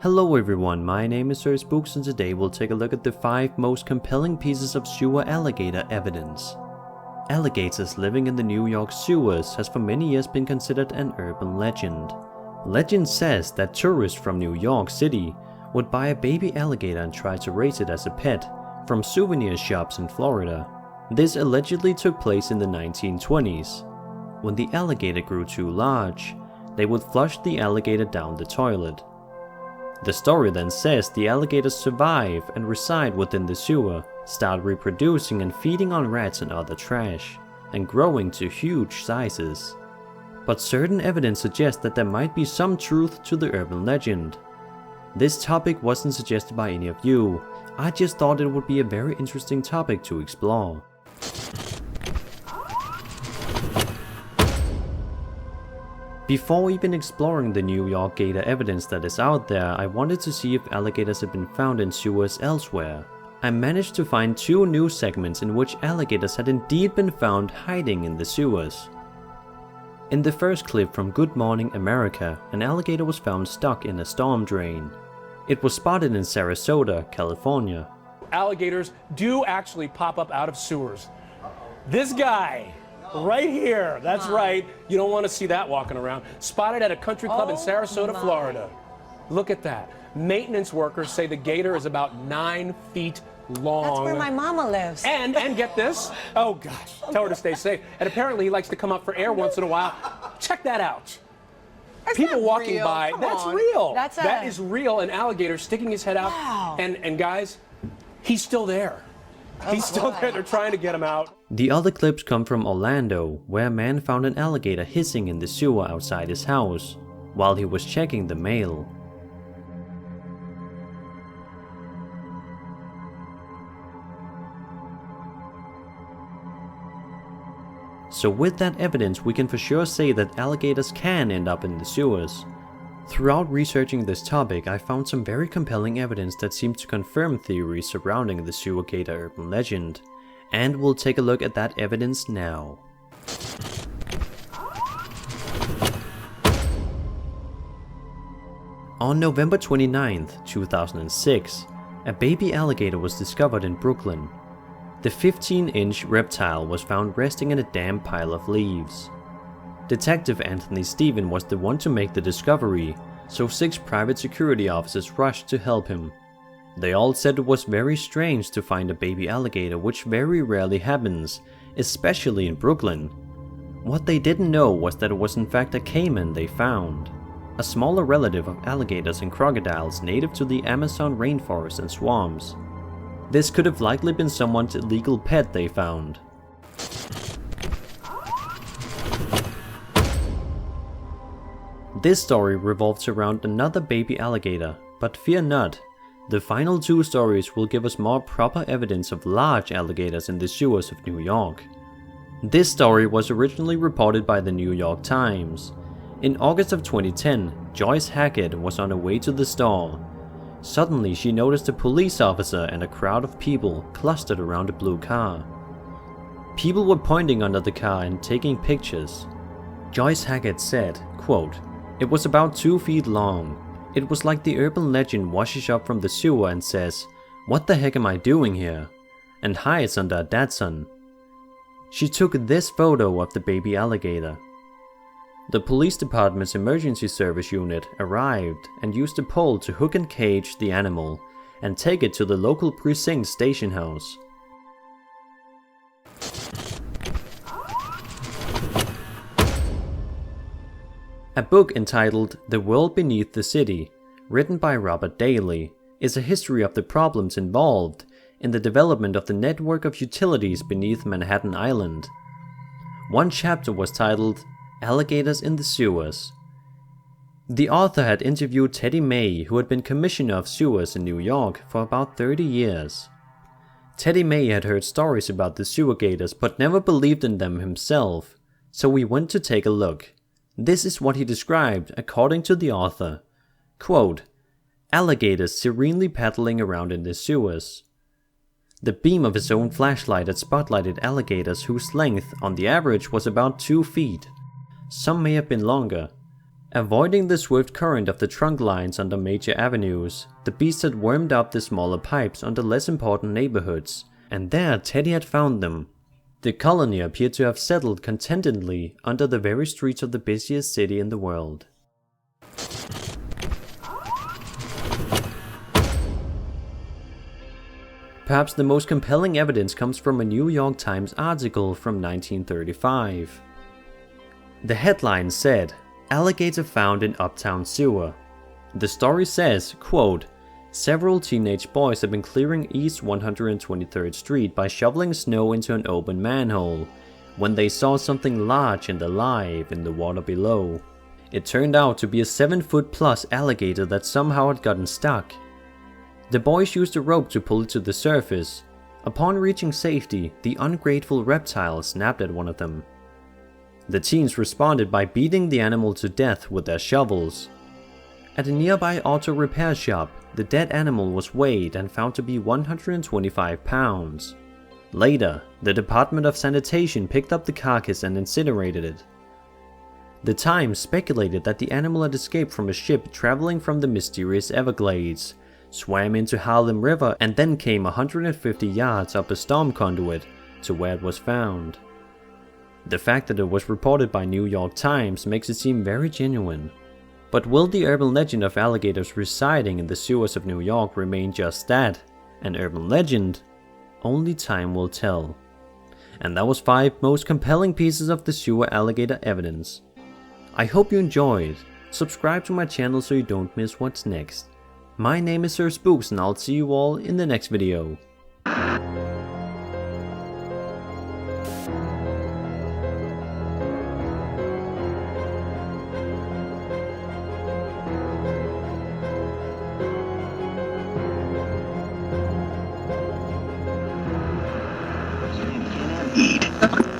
Hello everyone, my name is Sir Spooks and today we'll take a look at the 5 most compelling pieces of sewer alligator evidence. Alligators living in the New York sewers has for many years been considered an urban legend. Legend says that tourists from New York City would buy a baby alligator and try to raise it as a pet from souvenir shops in Florida. This allegedly took place in the 1920s. When the alligator grew too large, they would flush the alligator down the toilet. The story then says the alligators survive and reside within the sewer, start reproducing and feeding on rats and other trash, and growing to huge sizes. But certain evidence suggests that there might be some truth to the urban legend. This topic wasn't suggested by any of you, I just thought it would be a very interesting topic to explore. Before even exploring the New York gator evidence that is out there, I wanted to see if alligators have been found in sewers elsewhere. I managed to find 2 news segments in which alligators had indeed been found hiding in the sewers. In the first clip from Good Morning America, an alligator was found stuck in a storm drain. It was spotted in Sarasota, California. Alligators do actually pop up out of sewers. This guy right here, that's right, you don't want to see that walking around. Spotted at a country club in Sarasota, Florida. Look at that. Maintenance workers say the gator is about 9 feet long. That's where my mama lives. And get this, oh gosh, tell her to stay safe. And apparently he likes to come up for air once in a while. Check that out. That's People walking real. by, Come that's on. real. That is real, an alligator sticking his head out. Wow. And guys, he's still there. He's still there, they're trying to get him out. The other clips come from Orlando, where a man found an alligator hissing in the sewer outside his house, while he was checking the mail. So with that evidence, we can for sure say that alligators can end up in the sewers. Throughout researching this topic, I found some very compelling evidence that seems to confirm theories surrounding the sewer gator urban legend, and we'll take a look at that evidence now. On November 29th, 2006, a baby alligator was discovered in Brooklyn. The 15-inch reptile was found resting in a damp pile of leaves. Detective Anthony Stephen was the one to make the discovery, so 6 private security officers rushed to help him. They all said it was very strange to find a baby alligator, which very rarely happens, especially in Brooklyn. What they didn't know was that it was in fact a caiman they found, a smaller relative of alligators and crocodiles native to the Amazon rainforest and swamps. This could have likely been someone's illegal pet they found. This story revolves around another baby alligator, but fear not, the final 2 stories will give us more proper evidence of large alligators in the sewers of New York. This story was originally reported by the New York Times. In August of 2010, Joyce Hackett was on her way to the store. Suddenly she noticed a police officer and a crowd of people clustered around a blue car. People were pointing under the car and taking pictures. Joyce Hackett said, quote, "It was about 2 feet long. It was like the urban legend washes up from the sewer and says, 'What the heck am I doing here?' and hides under a Datsun." She took this photo of the baby alligator. The police department's emergency service unit arrived and used a pole to hook and cage the animal and take it to the local precinct station house. A book entitled The World Beneath the City, written by Robert Daly, is a history of the problems involved in the development of the network of utilities beneath Manhattan Island. One chapter was titled Alligators in the Sewers. The author had interviewed Teddy May, who had been commissioner of sewers in New York for about 30 years. Teddy May had heard stories about the sewer gators but never believed in them himself, so we went to take a look. This is what he described according to the author. Quote, "Alligators serenely paddling around in the sewers. The beam of his own flashlight had spotlighted alligators whose length on the average was about 2 feet. Some may have been longer. Avoiding the swift current of the trunk lines under major avenues, the beast had wormed up the smaller pipes under less important neighborhoods, and there Teddy had found them. The colony appeared to have settled contentedly under the very streets of the busiest city in the world. Perhaps the most compelling evidence comes from a New York Times article from 1935. The headline said, "Alligator found in Uptown sewer." The story says, quote, "Several teenage boys have been clearing East 123rd Street by shoveling snow into an open manhole when they saw something large and alive in the water below. It turned out to be a 7-foot-plus alligator that somehow had gotten stuck. The boys used a rope to pull it to the surface. Upon reaching safety, the ungrateful reptile snapped at one of them. The teens responded by beating the animal to death with their shovels. At a nearby auto repair shop, the dead animal was weighed and found to be 125 pounds. Later, the Department of Sanitation picked up the carcass and incinerated it. The Times speculated that the animal had escaped from a ship traveling from the mysterious Everglades, swam into Harlem River, and then came 150 yards up a storm conduit to where it was found. The fact that it was reported by New York Times makes it seem very genuine. But will the urban legend of alligators residing in the sewers of New York remain just that, an urban legend? Only time will tell. And that was 5 most compelling pieces of the sewer alligator evidence. I hope you enjoyed. Subscribe to my channel so you don't miss what's next. My name is Sir Spooks, and I'll see you all in the next video. Eat.